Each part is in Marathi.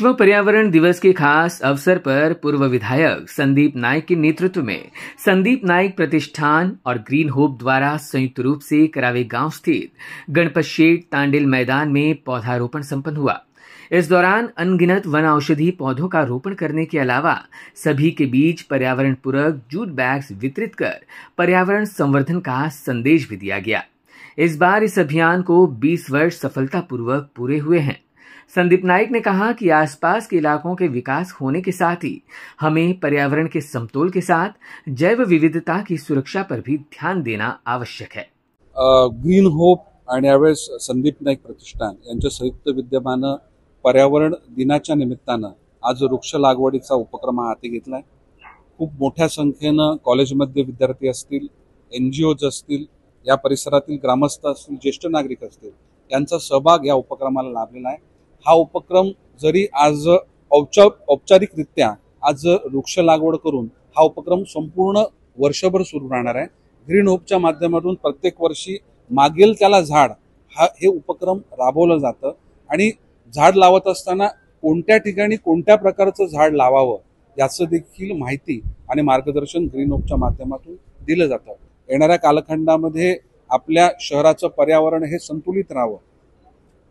विश्व पर्यावरण दिवस के खास अवसर पर पूर्व विधायक संदीप नाइक के नेतृत्व में संदीप नाइक प्रतिष्ठान और ग्रीन होप द्वारा संयुक्त रूप से करावे गांव स्थित गणपत शेठ तांडिल मैदान में पौधारोपण संपन्न हुआ। इस दौरान अनगिनत वन औषधि पौधों का रोपण करने के अलावा सभी के बीच पर्यावरण पूरक जूट बैग्स वितरित कर पर्यावरण संवर्धन का संदेश भी दिया गया। इस बार इस अभियान को 20 वर्ष सफलतापूर्वक पूरे हुए हैं। संदीप नाइक ने कहा कि आसपास के इलाकों के विकास होने के साथ ही हमें पर्यावरण के समतोल के साथ जैव विविधता की सुरक्षा पर भी ध्यान देना आवश्यक है। ग्रीन होप आणि यावेळेस संदीप नाईक प्रतिष्ठान यांच्या संयुक्त विद्यमानं पर्यावरण दिनाच्या निमित्तानं आज वृक्ष लागवडीचा उपक्रम हाती घेतलाय। खूप मोठ्या संख्येनं कॉलेजमध्ये विद्यार्थी असतील, NGOज असतील, या परिसरातील ग्रामस्थ असतील, ज्येष्ठ नागरिक असतील, यांचा सहभाग या उपक्रमाला लाभलेला आहे। हा उपक्रम जरी आज औपचारिकरित्या आज वृक्ष लागवड करून हा उपक्रम संपूर्ण वर्षभर सुरू राहणार आहे। ग्रीन होपच्या माध्यमातून प्रत्येक वर्षी मागेल त्याला झाड हे उपक्रम राबवलं जातं आणि झाड लावत असताना कोणत्या ठिकाणी कोणत्या प्रकारचं झाड लावावं याचं देखील माहिती आणि मार्गदर्शन ग्रीन होपच्या माध्यमातून दिलं जातं। येणाऱ्या कालखंडामध्ये आपल्या शहराचं पर्यावरण हे संतुलित राहावं,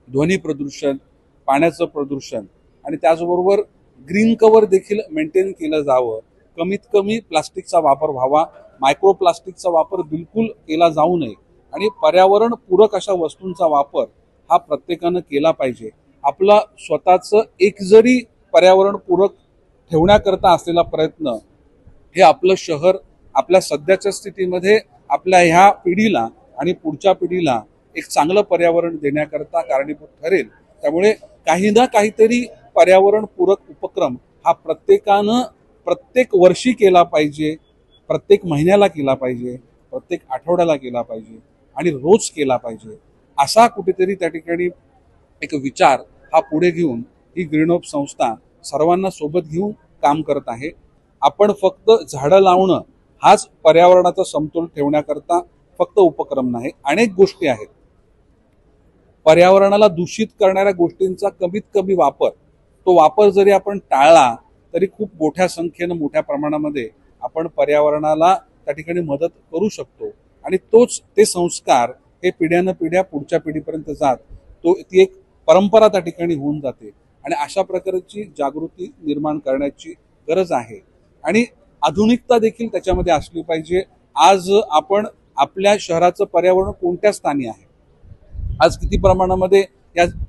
ध्वनी प्रदूषण, पाण्याचं प्रदूषण आणि त्याचबरोबर ग्रीन कव्हर देखील मेंटेन केलं जावं, कमीत कमी प्लास्टिकचा वापर व्हावा, मायक्रो प्लास्टिकचा वापर बिलकुल केला जाऊ नये आणि पर्यावरण पूरक अशा वस्तूंचा वापर हा प्रत्येकानं केला पाहिजे। आपला स्वतःचं एक जरी पर्यावरण पूरक ठेवण्याकरता असलेला प्रयत्न हे आपलं शहर आपल्या सध्याच्या स्थितीमध्ये आपल्या ह्या पिढीला आणि पुढच्या पिढीला एक चांगलं पर्यावरण देण्याकरता कारणीभूत ठरेल। त्यामुळे काही ना काहीतरी पर्यावरण पूरक उपक्रम हा प्रत्येकानं प्रत्येक वर्षी केला पाहिजे, प्रत्येक महिन्याला केला पाहिजे, प्रत्येक आठवड्याला केला पाहिजे आणि रोज केला पाहिजे। असा कुठेतरी त्या ठिकाणी एक विचार हा पुढे घेऊन ही ग्रीन होप संस्था सर्वांना सोबत घेऊन काम करत आहे। आपण फक्त झाडं लावणं हाच पर्यावरणाचा समतोल ठेवण्याकरता फक्त उपक्रम नाही, अनेक गोष्टी आहेत। पर्यावरणाला दूषित करणाऱ्या गोष्टींचा कमीत कमी वापर, तो वापर जरी आपण टाळला तरी खूप मोठ्या संख्येनं मोठ्या प्रमाणामध्ये आपण पर्यावरणाला त्या ठिकाणी मदत करू शकतो आणि ते संस्कार हे पिढ्यानं पिढ्या पुढच्या पिढीपर्यंत जात ती एक परंपरा त्या ठिकाणी होऊन जाते आणि अशा प्रकारची जागृती निर्माण करण्याची गरज आहे आणि आधुनिकता देखील त्याच्यामध्ये असली पाहिजे। आज आपण आपल्या शहराचं पर्यावरण कोणत्या स्थानी आहे, आज किती प्रमाणामध्ये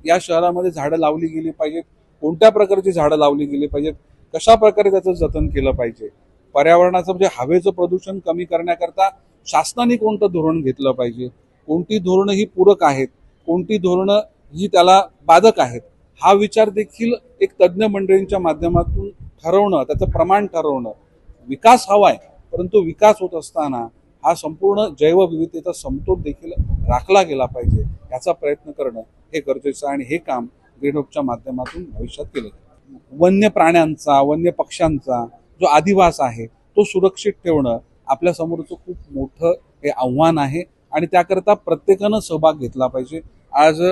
या शहरामध्ये झाडं लावली गेली पाहिजेत, कोणत्या प्रकारची झाडं लावली गेली पाहिजेत, कशा प्रकारे त्याचं जतन केलं पाहिजे, पर्यावरणाचं म्हणजे हवेचं प्रदूषण कमी करण्याकरता शासनाने कोणतं धोरण घेतलं पाहिजे, कोणती धोरणं ही पूरक आहेत, कोणती धोरणं ही त्याला बाधक आहेत, हा विचार देखील एक तज्ज्ञ मंडळींच्या माध्यमातून ठरवणं, त्याचं प्रमाण ठरवणं। विकास हवाय, परंतु विकास होत असताना हा संपूर्ण जैवविविधतेचा समतोल देखील राखला गेला पाहिजे याचा प्रयत्न करणं हे गरजेचं आहे आणि हे काम ग्रीन होपच्या माध्यमातून भविष्यात केलं जाईल। वन्य प्राण्यांचा, वन्य पक्ष्यांचा जो अधिवास आहे तो सुरक्षित ठेवणं आपल्या समोरचं खूप मोठं हे आव्हान आहे आणि त्याकरता प्रत्येकानं सहभाग घेतला पाहिजे। आज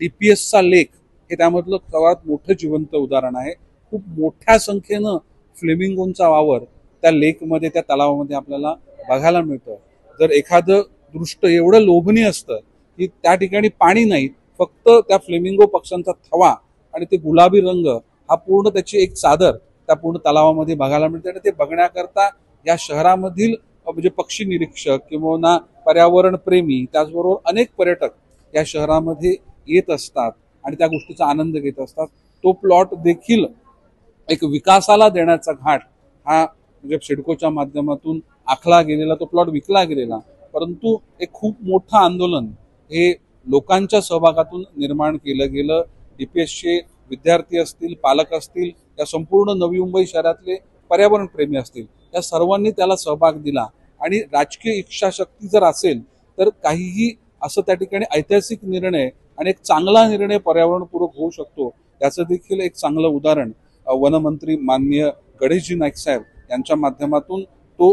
DPSचा लेक हे त्यामधलं सर्वात मोठं जिवंत उदाहरण आहे। खूप मोठ्या संख्येनं फ्लेमिंगोंचा वावर त्या लेकमध्ये, त्या तलावामध्ये आपल्याला बघायला मिळतं। जर एखादं दृष्ट एवढं लोभनीय असतं की त्या ठिकाणी पाणी नाही, फक्त त्या फ्लेमिंगो पक्ष्यांचा थवा आणि ते गुलाबी रंग हा पूर्ण त्याची एक चादर त्या पूर्ण तलावामध्ये बघायला मिळते आणि ते बघण्याकरता या शहरामधील म्हणजे पक्षी निरीक्षक किंवा पर्यावरण प्रेमी त्याचबरोबर अनेक पर्यटक या शहरामध्ये येत असतात आणि त्या गोष्टीचा आनंद घेत असतात। तो प्लॉट देखील एक विकासाला देण्याचा घाट हा म्हणजे सिडकोच्या माध्यमातून आखला गेलेला, तो प्लॉट विकला गेलेला, परंतु एक खूप मोठं आंदोलन हे लोकांच्या सहभागातून निर्माण केलं गेलं। DPSचे विद्यार्थी असतील, पालक असतील, या संपूर्ण नवी मुंबई शहरातले पर्यावरण प्रेमी असतील, या सर्वांनी त्याला सहभाग दिला आणि राजकीय इच्छाशक्ती जर असेल तर काहीही असं त्या ठिकाणी ऐतिहासिक निर्णय आणि एक चांगला निर्णय पर्यावरणपूरक होऊ शकतो याचं देखील एक चांगलं उदाहरण वनमंत्री माननीय गणेशजी नाईक साहेब यांच्या माध्यमातून तो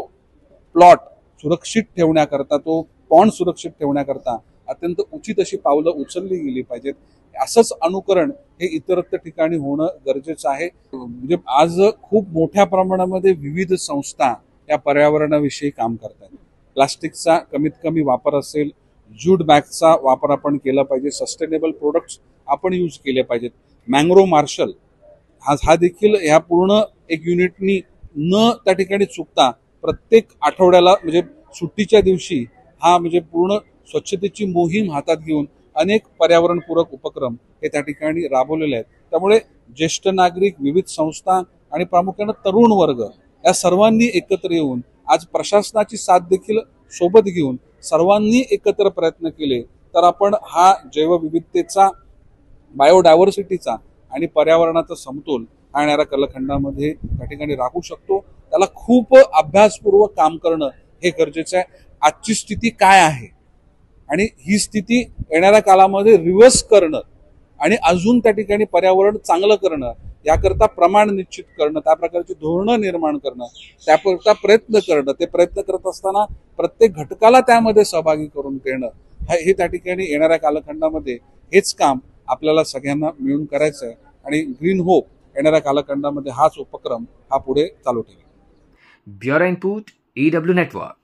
प्लॉट सुरक्षित ठेवण्याकरता, तो पॉन्ड सुरक्षित ठेवण्याकरता अत्यंत उचित अशी पावलं उचलली गेली पाहिजेत। असंच अनुकरण हे इतरत्र ठिकाणी होणं गरजेचं आहे. म्हणजे आज खूप मोठ्या प्रमाणामध्ये विविध संस्था या पर्यावरणाविषयी काम करतात. प्लास्टिकचा कमीत कमी वापर असेल, ज्यूट बॅगचा वापर आपण केला पाहिजे, सस्टेनेबल प्रोडक्ट्स आपण यूज केले पाहिजेत. मँग्रोव्ह मार्शल हा देखील ह्या पूर्ण एक युनिटनी न त्या ठिकाणी चुकता प्रत्येक आठवड्याला म्हणजे सुट्टीच्या दिवशी हा म्हणजे पूर्ण स्वच्छतेची मोहीम हातात घेऊन अनेक पर्यावरणपूरक उपक्रम हे त्या ठिकाणी राबवलेले आहेत. त्यामुळे ज्येष्ठ नागरिक, विविध संस्था आणि प्रामुख्याने तरुण वर्ग या सर्वांनी एकत्र येऊन आज प्रशासनाची साथ देखील सोबत घेऊन सर्वांनी एकत्र प्रयत्न केले तर आपण हा जैवविविधतेचा, बायोडायव्हर्सिटीचा आणि पर्यावरणाचा समतोल हा येणाऱ्या कालखंडामध्ये त्या ठिकाणी राखू शकतो. त्याला खूप अभ्यासपूर्वक काम करणं हे गरजेचं आहे. आजची स्थिती काय आहे आणि ही स्थिती येणाऱ्या काळामध्ये रिव्हर्स करणं आणि अजून त्या ठिकाणी पर्यावरण चांगलं करणं, याकरता प्रमाण निश्चित करणं, त्या प्रकारची धोरणं निर्माण करणं, त्याकरता प्रयत्न करणं, ते प्रयत्न करत असताना प्रत्येक घटकाला त्यामध्ये सहभागी करून घेणं हे त्या ठिकाणी येणाऱ्या कालखंडामध्ये हेच काम आपल्याला सगळ्यांना मिळून करायचं आहे. आणि ग्रीन होप येणाऱ्या कालखंडामध्ये हाच उपक्रम हा पुढे चालू ठेवेल. Bureau input EW network.